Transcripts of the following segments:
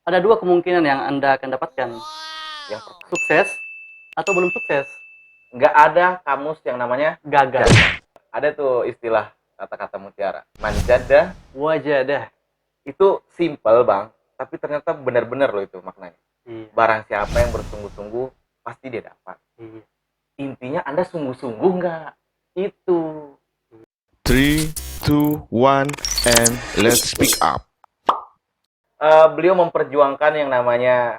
Ada dua kemungkinan yang Anda akan dapatkan. Yang pertama, Sukses atau belum sukses. nggak ada kamus yang namanya Gagal. ada tuh istilah kata-kata mutiara. Manjada Wajadah. itu simple bang, tapi ternyata benar-benar loh itu maknanya. Iya. Barang siapa yang bersungguh-sungguh pasti dia dapat. Iya. Intinya Anda sungguh-sungguh nggak? Itu. 3, 2, 1, and let's speak up. Beliau memperjuangkan yang namanya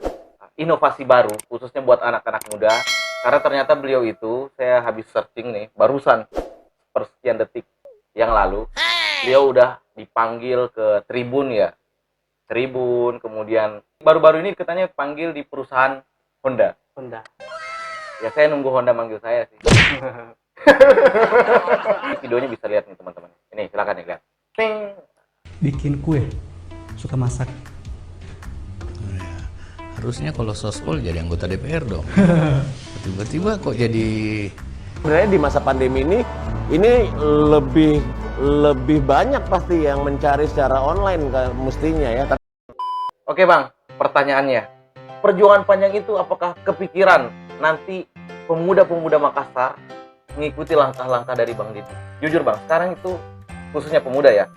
inovasi baru, khususnya buat anak-anak muda. Karena ternyata beliau itu, saya habis searching nih, barusan persekian detik yang lalu, beliau udah dipanggil ke Tribun ya. Tribun, kemudian baru-baru ini katanya panggil di perusahaan Honda. Honda. Ya saya nunggu Honda manggil saya sih. Ini videonya bisa lihat nih teman-teman. Ini silakan nih lihat. Ting. Bikin kue, suka masak. Harusnya kalau sospol jadi anggota DPR dong. Tiba-tiba kok jadi... Sebenarnya di masa pandemi ini lebih banyak pasti yang mencari secara online mestinya ya. Oke bang, pertanyaannya. Perjuangan panjang itu apakah kepikiran nanti pemuda-pemuda Makassar mengikuti langkah-langkah dari Bang Didi? Jujur bang, sekarang itu khususnya pemuda ya,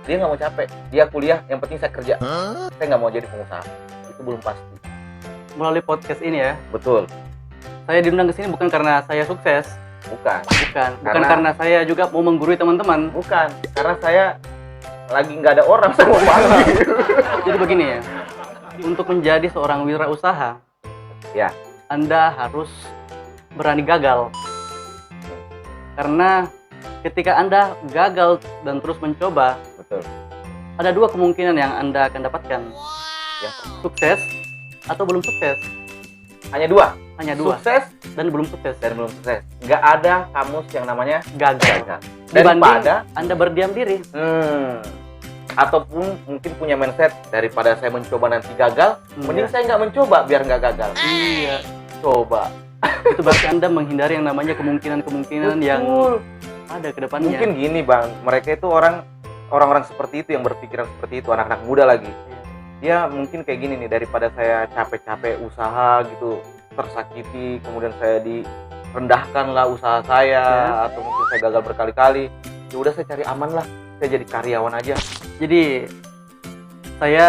dia nggak mau capek, dia kuliah, yang penting saya kerja. Saya nggak mau jadi pengusaha, itu belum pasti. Melalui podcast ini ya, Betul, saya diundang ke sini bukan karena saya sukses. bukan. Bukan karena saya juga mau menggurui teman-teman. Bukan, karena saya lagi nggak ada orang, saya mau panggil. Jadi begini ya, untuk menjadi seorang wirausaha, Ya, Anda harus berani gagal. Karena ketika Anda gagal dan terus mencoba, betul. ada dua kemungkinan yang Anda akan dapatkan. Yang Sukses atau belum sukses. hanya dua, Hanya dua. sukses Dan belum sukses. dan belum sukses. Nggak ada kamus yang namanya Gagal. gagal. Dibanding Daripada Anda berdiam diri. ataupun mungkin punya mindset daripada saya mencoba nanti gagal, mending Iya. saya nggak mencoba biar nggak gagal. Iya. Coba. Itu berarti Anda menghindari yang namanya kemungkinan-kemungkinan yang Betul. ada ke depannya. Mungkin gini bang, mereka itu orang-orang seperti itu yang berpikiran seperti itu, anak-anak muda lagi. Dia mungkin kayak gini nih, daripada saya capek-capek usaha gitu, tersakiti, kemudian saya direndahkan lah usaha saya, atau mungkin saya gagal berkali-kali, ya udah saya cari aman lah, saya jadi karyawan aja. Jadi saya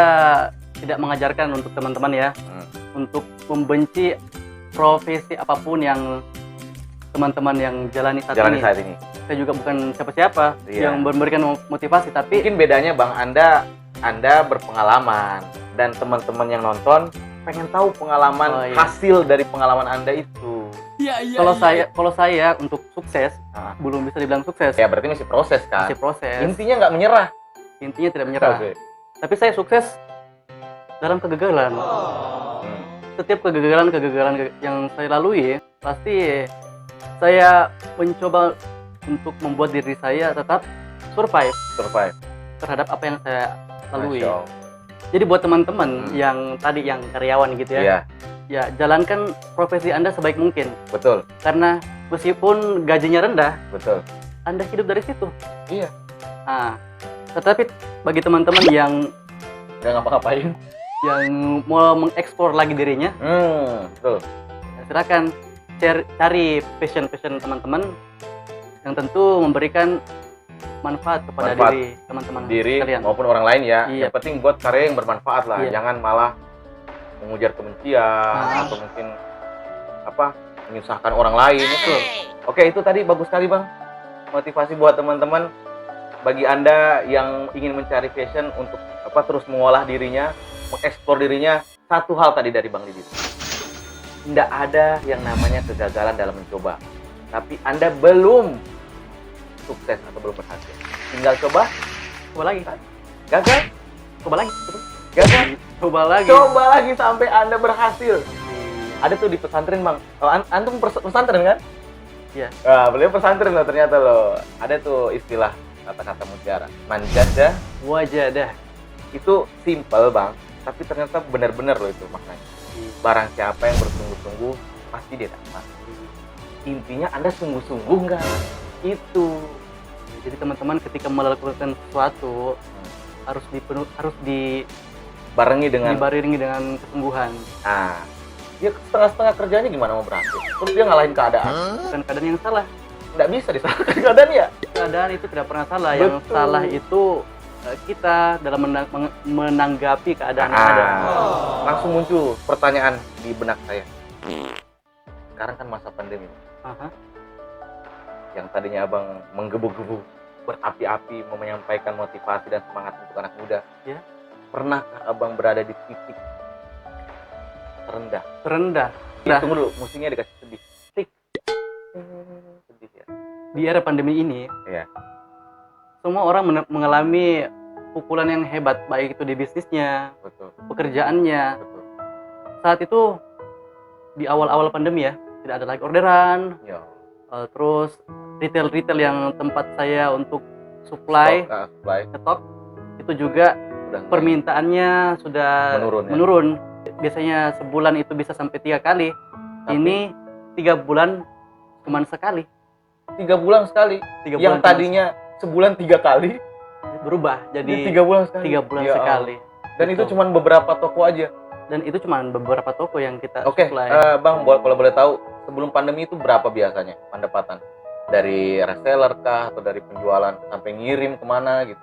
tidak mengajarkan untuk teman-teman ya untuk membenci profesi apapun yang teman-teman yang jalani saat ini. Saat ini. Saya juga bukan siapa-siapa Iya. yang memberikan motivasi, tapi Mungkin bedanya bang, Anda berpengalaman dan teman-teman yang nonton pengen tahu pengalaman Oh, iya. hasil dari pengalaman Anda itu. kalau saya untuk sukses Nah, belum bisa dibilang sukses. ya berarti masih proses kan. Masih proses. Intinya nggak menyerah. Intinya tidak menyerah. Oke. Tapi saya sukses dalam kegagalan. Setiap kegagalan yang saya lalui, pasti saya mencoba untuk membuat diri saya tetap survive terhadap apa yang saya lalui. Masya Allah. Jadi buat teman-teman yang tadi yang karyawan gitu ya, Iya, ya jalankan profesi Anda sebaik mungkin. betul, Karena meskipun gajinya rendah, betul. Anda hidup dari situ. Iya. Nah, tetapi bagi teman-teman yang Nggak ngapa-ngapain. mau mengeksplor lagi dirinya, Betul. ya silakan cari passion teman-teman yang tentu memberikan manfaat kepada Manfaat diri teman-teman Diri sekalian. maupun orang lain ya. Iya. Yang penting buat karya yang bermanfaat lah. Iya. Jangan malah mengujar kebencian atau mungkin menyusahkan orang lain. Betul. Oke, itu tadi bagus sekali bang. Motivasi buat teman-teman, bagi Anda yang ingin mencari passion untuk terus mengolah dirinya, mengeksplor dirinya. Satu hal tadi dari Bang Didi, tidak ada yang namanya kegagalan dalam mencoba. Tapi Anda belum sukses atau belum berhasil. Tinggal coba Coba lagi, gagal, coba lagi, terus. gagal, Coba lagi. coba lagi sampai Anda berhasil. Ada tuh di pesantren bang. Oh, antum pesantren kan? Iya. Wah, beliau pesantren loh ternyata loh. Ada tuh istilah kata-kata mutiara. Manjada Wajadah. itu simple bang, tapi ternyata benar-benar loh itu maknanya. Barang siapa yang bersungguh-sungguh pasti dia dapat. Intinya Anda sungguh-sungguh nggak? Itu. Jadi teman-teman ketika melakukan sesuatu harus dibarengi dengan kesungguhan. Nah, dia setengah-setengah kerjanya gimana mau berhasil? Terus dia ngalahin keadaan. Bukan keadaan yang salah. Nggak bisa disalahkan keadaan ya. Keadaan itu tidak pernah salah. Yang Betul. salah itu kita dalam menanggapi keadaan yang ada. Langsung muncul pertanyaan di benak saya. Sekarang kan masa pandemi. Aha. Yang tadinya abang menggebu-gebu, berapi-api, menyampaikan motivasi dan semangat untuk anak muda. Ya. Pernahkah abang berada di titik terendah? Terendah. Tunggu dulu, musiknya dikasih sedih. Tik. Sedih ya. Di era pandemi ini, Iya. semua orang mengalami pukulan yang hebat, baik itu di bisnisnya, Betul. pekerjaannya. Betul. Saat itu di awal-awal pandemi ya, tidak ada lagi orderan, Ya. terus retail yang tempat saya untuk supply, Supply. stok, itu juga Udah permintaannya sudah Menurun, ya? menurun. Biasanya sebulan itu bisa sampai 3 kali. Tapi- Ini 3 bulan cuma sekali. 3 bulan sekali. 3 Yang bulan tadinya sebulan 3 kali, cuma berubah jadi 3 bulan sekali. 3 bulan Ya sekali. Dan itu Gitu. cuma beberapa toko aja. Dan itu cuma beberapa toko yang kita Oke, supply. Bang, kalau boleh tahu, sebelum pandemi itu berapa biasanya pendapatan? Dari reseller kah, atau dari penjualan sampai ngirim kemana gitu?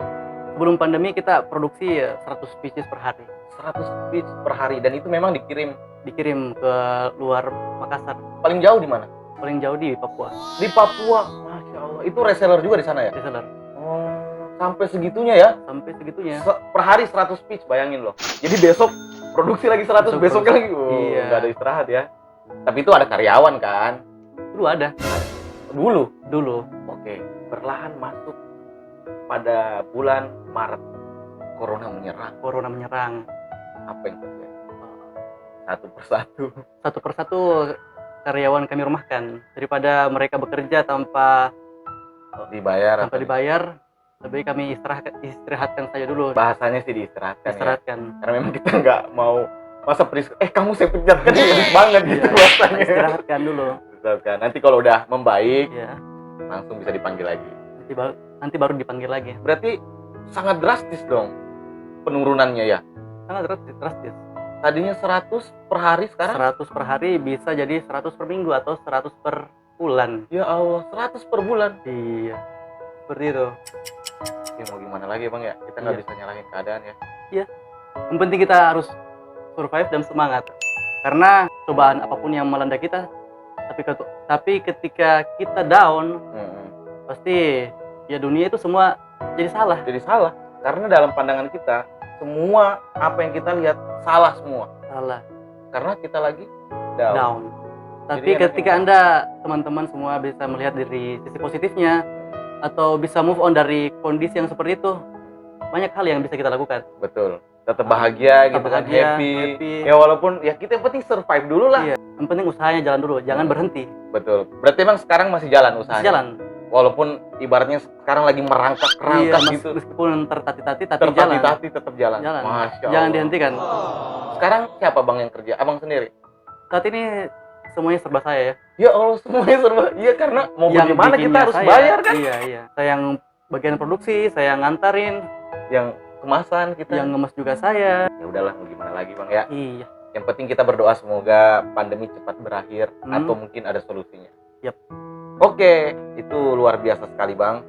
Sebelum pandemi kita produksi 100 pieces per hari. 100 piece per hari, dan itu memang dikirim. Dikirim ke luar Makassar. Paling jauh di mana? Paling jauh di Papua. Di Papua. Masya Allah, itu reseller juga di sana ya? Reseller. Oh, sampai segitunya ya? Sampai segitunya. Per hari 100 piece, bayangin loh. Jadi besok produksi lagi 100, besok lagi. Iya. Nggak ada istirahat ya. Tapi itu ada karyawan kan? Dulu ada. Dulu. Oke, perlahan masuk pada bulan Maret. Corona menyerang. Corona menyerang. Apa yang terjadi? Satu persatu. Satu persatu karyawan kami rumahkan. Daripada mereka bekerja tanpa Dibayar. atau dibayar, lebih kami istirahatkan saja dulu. bahasanya sih diistirahatkan. Ya. Istirahatkan. Karena memang kita nggak mau masa kamu saya pecat kan sedih banget gitu Iya, bahasanya. istirahatkan dulu. Istirahatkan. Nanti kalau udah membaik, Ya. langsung bisa dipanggil lagi. Nanti baru dipanggil lagi. Berarti sangat drastis dong penurunannya ya. Sangat drastis. Tadinya 100 per hari, sekarang 100 per hari bisa jadi 100 per minggu atau 100 per bulan. ya Allah, 100 per bulan. Iya. Seperti itu. Ya mau gimana lagi Bang ya? Kita nggak Iya. bisa nyalahin keadaan ya. Yang penting kita harus survive dan semangat. Karena cobaan apapun yang melanda kita, tapi ketika kita down, pasti ya dunia itu semua jadi salah. Jadi salah. Karena dalam pandangan kita, semua apa yang kita lihat salah semua. Salah. Karena kita lagi down. Down. Tapi Jadi ketika enaknya- Anda, teman-teman semua bisa melihat dari sisi positifnya, atau bisa move on dari kondisi yang seperti itu, banyak hal yang bisa kita lakukan. Betul. Tetap bahagia Tetap gitu kan, bahagia, happy. happy. Ya walaupun ya kita yang penting survive dulu lah. Iya. Yang penting usahanya jalan dulu, jangan berhenti. Betul. Berarti emang sekarang masih jalan usahanya. Jalan. Walaupun ibaratnya sekarang lagi merangkak-rangkak Iya, gitu. meskipun tertati-tati tapi jalan. Tertati-tati tetap jalan. Jalan. Masya Allah. Jangan dihentikan. Sekarang siapa Bang yang kerja? Abang sendiri? Saat ini semuanya serba saya ya. Ya Allah, semuanya serba. Iya, karena mau Yang bagaimana kita bikinnya harus saya. bayar kan? Iya, iya. Saya yang bagian produksi, saya yang ngantarin, Yang kemasan kita. yang ngemas juga saya. Ya udahlah, mau gimana lagi Bang ya. Iya. Yang penting kita berdoa semoga pandemi cepat berakhir atau mungkin ada solusinya. Yap. Oke, itu luar biasa sekali Bang.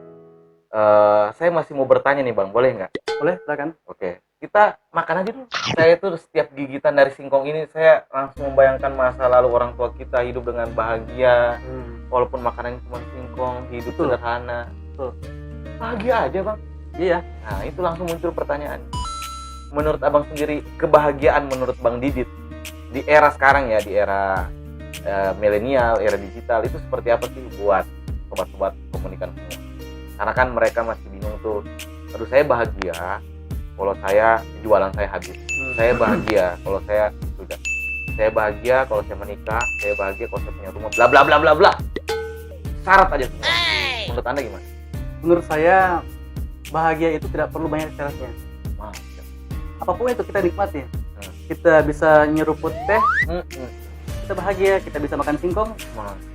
Saya masih mau bertanya nih Bang, boleh nggak? Boleh, silakan. Oke, kita makan aja dulu. Saya tuh setiap gigitan dari singkong ini, saya langsung membayangkan masa lalu orang tua kita hidup dengan bahagia. Walaupun makanannya cuma singkong, hidup Betul. sederhana. Betul. Bahagia aja Bang. Iya. Nah, itu langsung muncul pertanyaan. Menurut Abang sendiri, kebahagiaan menurut Bang Didit di era sekarang ya, di era milenial, era digital, itu seperti apa sih buat sobat-sobat komunikan semua? Karena kan mereka masih bingung tuh, aduh saya bahagia kalau saya jualan saya habis, saya bahagia kalau saya sudah, saya bahagia kalau saya menikah, saya bahagia kalau saya punya rumah, bla bla bla bla bla, syarat aja semua. Menurut Anda gimana? Menurut saya bahagia itu tidak perlu banyak syaratnya. Apapun itu kita nikmati. Kita bisa nyeruput teh, kita bahagia. Kita bisa makan singkong,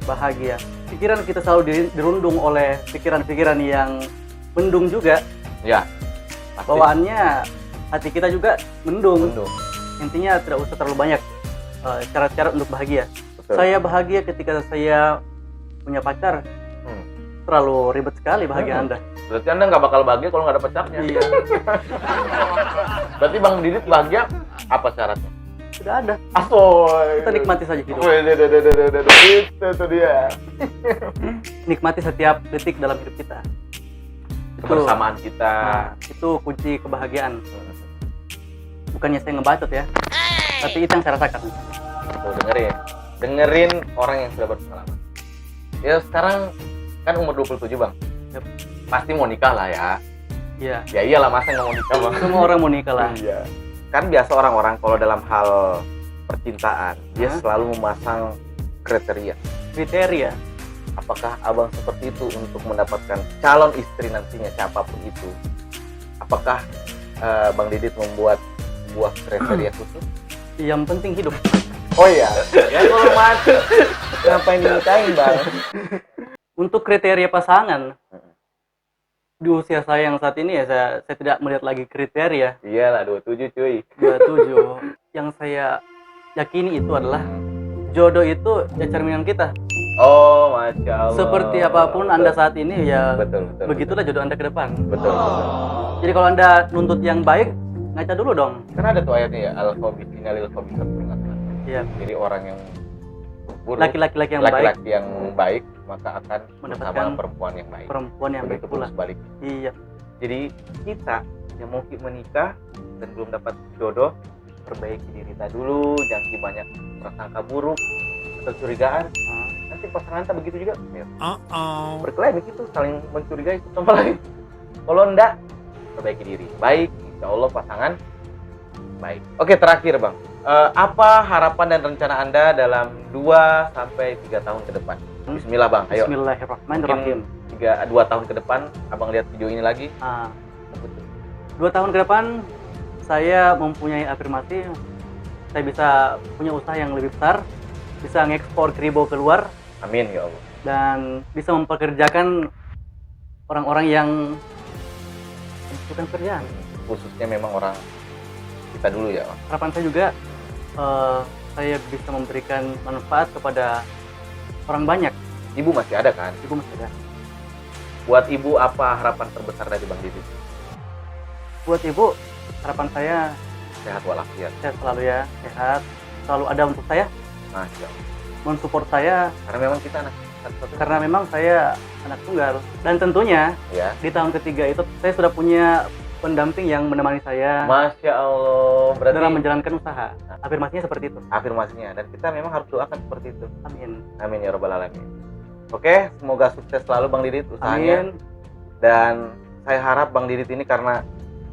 bahagia. Pikiran kita selalu dirundung oleh pikiran-pikiran yang mendung juga. Ya, pasti. Bawaannya hati kita juga mendung. Mendung. Intinya tidak usah terlalu banyak cara-cara untuk bahagia. Betul. Saya bahagia ketika saya punya pacar. Terlalu ribet sekali bahagia Anda. Berarti Anda nggak bakal bahagia kalau nggak ada pacarnya. Iya. Berarti Bang Didit bahagia apa syaratnya? Tidak ada. Asoy. Kita nikmati saja hidup. Itu tuh dia. Nikmati setiap detik dalam hidup kita. Kebersamaan kita. Nah, itu kunci kebahagiaan. Bukannya saya ngebacot ya, tapi itu yang saya rasakan. Tuh, dengerin orang yang sudah berpengalaman. Ya sekarang kan umur 27 Bang. Yep. Pasti mau nikah lah ya. Iya. Ya iyalah, masa nggak mau nikah Bang. Semua orang mau nikah lah. Iya. Kan biasa orang-orang kalau dalam hal percintaan dia Hah? selalu memasang kriteria. Kriteria. Apakah Abang seperti itu untuk mendapatkan calon istri nantinya siapapun itu? Apakah Bang Didit membuat sebuah kriteria khusus? Yang penting hidup. Oh iya. Ya kalau mati ngapain dinikahin Bang? Untuk kriteria pasangan di usia saya yang saat ini ya saya tidak melihat lagi kriteria. Iyalah 27 cuy. 27. Yang saya yakini itu adalah jodoh itu ya cerminan kita. Oh, Masya Allah. Seperti apapun Anda saat ini ya Betul. begitulah jodoh Anda ke depan. Betul. Jadi kalau Anda nuntut yang baik, ngaca dulu dong. Kan ada tuh ayatnya ya, al-khabith innalil khabithat peringatkan. Iya. Jadi orang yang buruk, Laki-laki yang baik, laki-laki yang baik maka akan Mendapatkan bersama perempuan yang baik. perempuan yang baik Begitu pula. pun sebaliknya. Iya. Jadi kita yang mau menikah dan belum dapat jodoh, perbaiki diri kita dulu, jangan banyak prasangka buruk atau curigaan. Nah, Nanti pasangan kita begitu juga. Ya. Berkelahi begitu, saling mencurigai satu sama lain. Kalau enggak, perbaiki diri. Baik, insya Allah pasangan baik. Oke, terakhir Bang. Apa harapan dan rencana Anda dalam 2-3 tahun ke depan? Bismillah Bang, ayo. Bismillahirrahmanirrahim. Mungkin 2 tahun ke depan, Abang lihat video ini lagi. Nah, 2 tahun ke depan saya mempunyai afirmasi saya bisa punya usaha yang lebih besar, bisa ngekspor kribo keluar Amin ya Allah. dan bisa mempekerjakan orang-orang yang membutuhkan kerjaan. Khususnya memang orang kita dulu ya Bang. Harapan saya juga saya bisa memberikan manfaat kepada orang banyak. Ibu masih ada kan? Ibu masih ada. Buat Ibu apa harapan terbesar dari Bang Didit? Buat ibu, harapan saya Sehat walafiat. sehat selalu ya, sehat, selalu ada untuk saya, Masya Allah. mensupport saya Karena memang kita anak satu-satunya. karena memang saya anak tunggal dan tentunya Ya. di tahun ketiga itu saya sudah punya pendamping yang menemani saya Masya Allah. Berarti dalam menjalankan usaha. Afirmasinya seperti itu. afirmasinya, dan kita memang harus doakan seperti itu. Amin. Amin ya rabbal alamin. Oke, semoga sukses selalu Bang Didit usahanya. Amin. Dan saya harap Bang Didit ini karena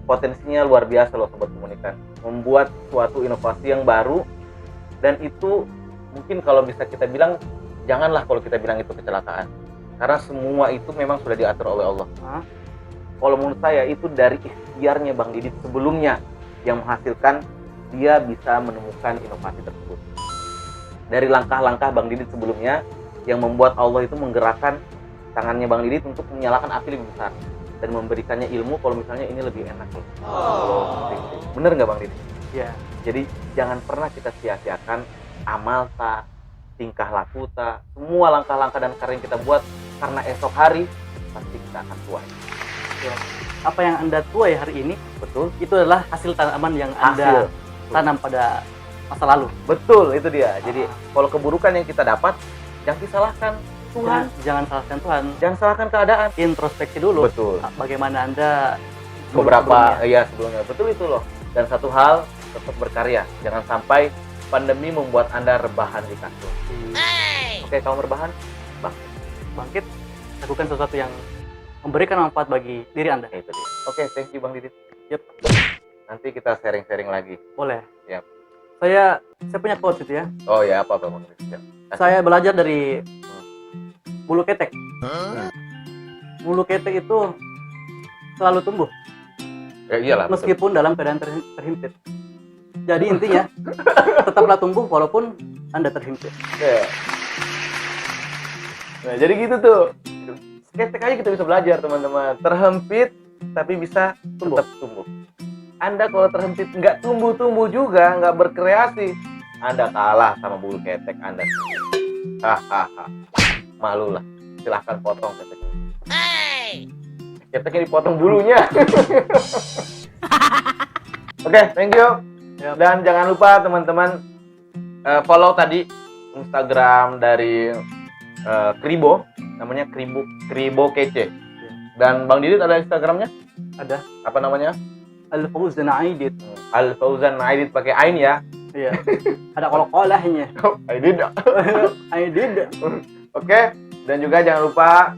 potensinya luar biasa loh Sobat Komunikan, membuat suatu inovasi yang baru, dan itu mungkin kalau bisa kita bilang, janganlah kalau kita bilang itu kecelakaan, karena semua itu memang sudah diatur oleh Allah. Hah? Kalau menurut saya itu dari ikhtiarnya Bang Didit sebelumnya yang menghasilkan dia bisa menemukan inovasi tersebut. Dari langkah-langkah Bang Didit sebelumnya yang membuat Allah itu menggerakkan tangannya Bang Didit untuk menyalakan api lebih besar dan memberikannya ilmu kalau misalnya ini lebih enak loh. Bener nggak Bang Didit? Ya. Jadi jangan pernah kita sia-siakan amal ta, tingkah laku ta, semua langkah-langkah dan karya yang kita buat, karena esok hari pasti kita akan tuai. Ya. Apa yang Anda tuai hari ini, Betul? itu adalah hasil tanaman yang Hasil. Anda tanam pada masa lalu. Betul, itu dia. Jadi kalau keburukan yang kita dapat, jangan disalahkan Tuhan, Jangan salahkan Tuhan. jangan salahkan keadaan. Introspeksi dulu. Betul. Bagaimana Anda Beberapa sebelumnya. iya sebelumnya, betul itu loh. Dan satu hal, tetap berkarya. Jangan sampai pandemi membuat Anda rebahan di kasur. Oke, kamu rebahan? Bangkit, lakukan sesuatu yang memberikan manfaat bagi diri Anda. Itu dia. Oke, thank you Bang Didit. Yep. Nanti kita sharing-sharing lagi. Boleh. Yap. Saya punya quotes itu ya. Oh ya, apa Bang Didit? Ya. Saya belajar dari bulu ketek. Bulu ketek itu selalu tumbuh Ya iyalah. betul. meskipun dalam keadaan terhimpit. Jadi intinya tetaplah tumbuh walaupun Anda terhimpit. Ya. Nah, jadi gitu tuh. Ketek aja kita bisa belajar teman-teman. Terhempit tapi bisa Tumbuh. tetap tumbuh. Anda kalau terhenti nggak tumbuh-tumbuh juga, nggak berkreasi, Anda kalah sama bulu ketek Anda. Hahaha. Malu lah. Silahkan potong keteknya. Keteknya dipotong bulunya. Oke, thank you. Yap. Dan jangan lupa teman-teman follow tadi Instagram dari Kribo, namanya Kribo Kece. Dan Bang Didit ada Instagramnya? Ada Apa namanya? Al-Fauzan Aidit. Al Fauzan Aidit pakai Ain ya. Iya. Ada kolkolahnya. Aidit. Aidit. Oke, dan juga jangan lupa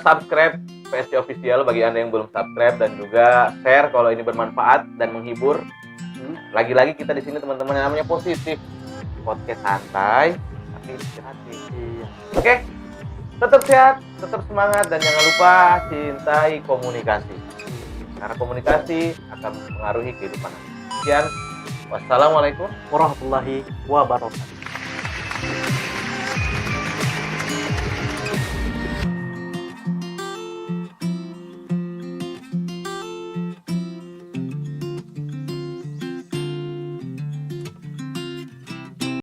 subscribe PSC Official bagi Anda yang belum subscribe, dan juga share kalau ini bermanfaat dan menghibur. Lagi-lagi kita di sini teman-teman yang namanya positif. Podcast santai tapi inspiratif. Iya. Oke. Tetap sehat, tetap semangat, dan jangan lupa cintai komunikasi. Karena komunikasi akan mempengaruhi kehidupan Anda. Sekian. Wassalamualaikum Warahmatullahi wabarakatuh.